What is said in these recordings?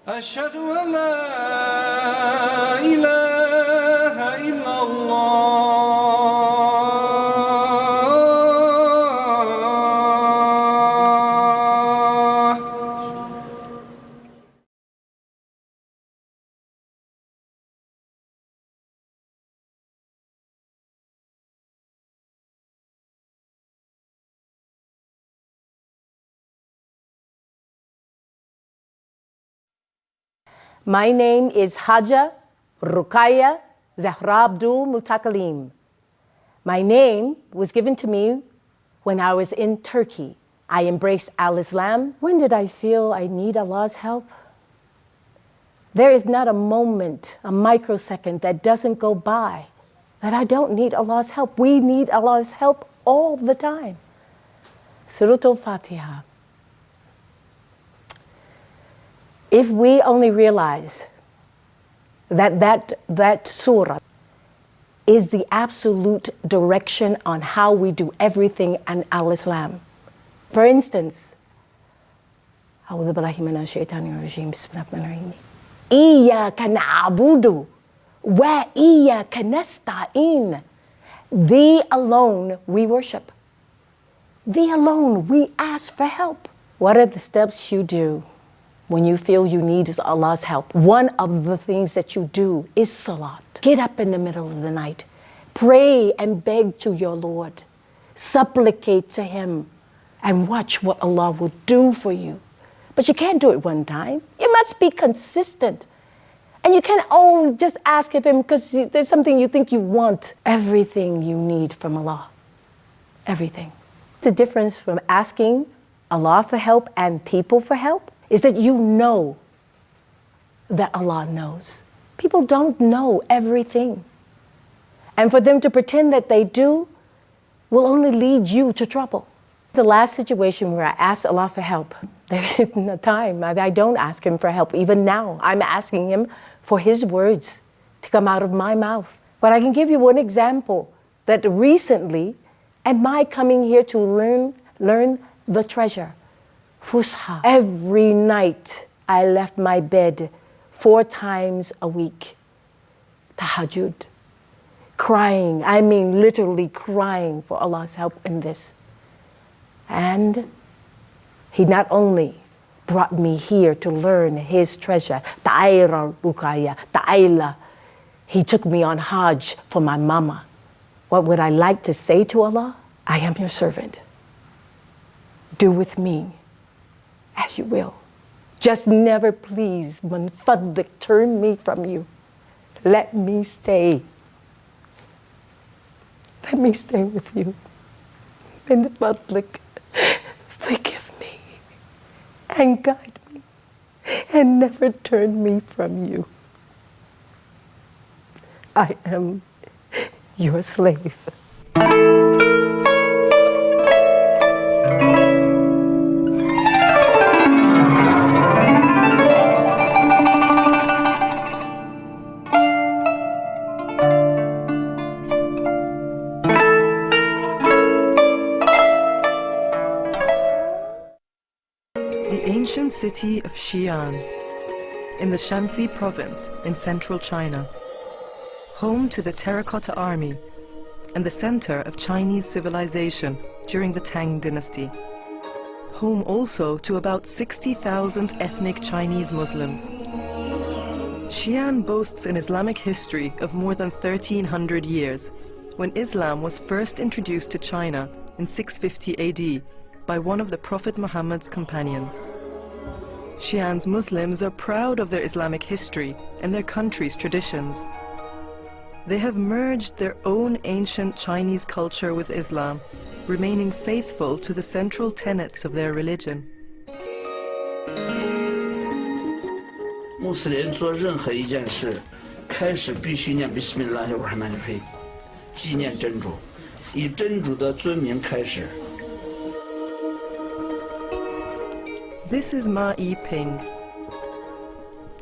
أشهد أن لا إله إلا الله. My name is Haja Ruqayyah Abdul Mutakalim. My name was given to me when I was in Turkey. I embraced Al-Islam. When did I feel I need Allah's help? There is not a moment, a microsecond that doesn't go by that I don't need Allah's help. We need Allah's help all the time. Surah Al-Fatiha. If we only realize that surah is the absolute direction on how we do everything in Al-Islam. For instance, أعوذ بالله من الشيطان الرجيم بسم الله الرحمن الرحيم إياك نعبد وإياك نستعين. Thee alone we worship. Thee alone we ask for help. What are the steps you do when you feel you need Allah's help? One of the things that you do is salat. Get up in the middle of the night. Pray and beg to your Lord. Supplicate to Him and watch what Allah will do for you. But you can't do it one time. You must be consistent. And you can't always just ask of Him because there's something you think you want. Everything you need from Allah. Everything. The difference from asking Allah for help and people for help is that you know that Allah knows. People don't know everything. And for them to pretend that they do will only lead you to trouble. The last situation where I asked Allah for help, there isn't a time I don't ask Him for help. Even now, I'm asking Him for His words to come out of my mouth. But I can give you one example that recently, and my coming here to learn the treasure, Fusha. Every night I left my bed 4 times a week. Tahajjud. Crying, I mean literally crying for Allah's help in this. And He not only brought me here to learn His treasure, Ta'ayra Ruqayyah, Ta'ayla. He took me on Hajj for my mama. What would I like to say to Allah? I am your servant. Do with me as you will. Just never, please, min fadlik, turn me from you. Let me stay. Let me stay with you. Min fadlik, forgive me and guide me and never turn me from you. I am your slave. Ancient city of Xi'an, in the Shanxi province in central China, home to the Terracotta Army and the center of Chinese civilization during the Tang dynasty, home also to about 60,000 ethnic Chinese Muslims. Xi'an boasts an Islamic history of more than 1300 years, when Islam was first introduced to China in 650 AD by one of the Prophet Muhammad's companions. Xi'an's Muslims are proud of their Islamic history and their country's traditions. They have merged their own ancient Chinese culture with Islam, remaining faithful to the central tenets of their religion. 穆斯林做任何一件事，开始必须念 Bismillahir Rahmanir Rahim， 纪念真主，以真主的尊名开始。 This is Ma Yiping.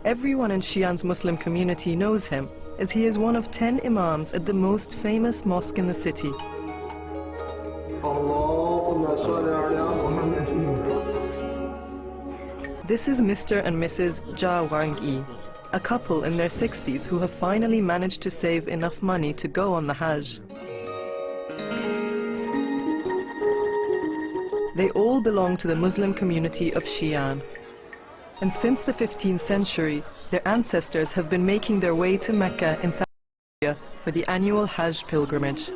Everyone in Xi'an's Muslim community knows him, as he is one of 10 imams at the most famous mosque in the city. This is Mr. and Mrs. Jia Wang-yi, a couple in their 60s who have finally managed to save enough money to go on the Hajj. They all belong to the Muslim community of Xi'an. And since the 15th century, their ancestors have been making their way to Mecca in Saudi Arabia for the annual Hajj pilgrimage.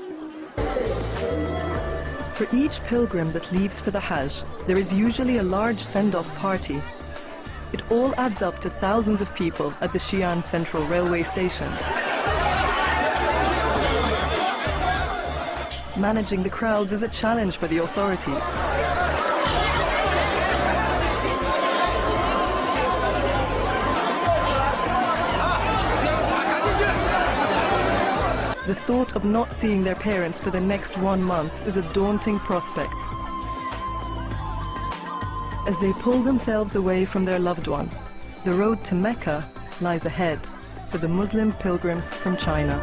For each pilgrim that leaves for the Hajj, there is usually a large send-off party. It all adds up to thousands of people at the Xi'an Central Railway Station. Managing the crowds is a challenge for the authorities. The thought of not seeing their parents for the next 1 month is a daunting prospect. As they pull themselves away from their loved ones, the road to Mecca lies ahead for the Muslim pilgrims from China.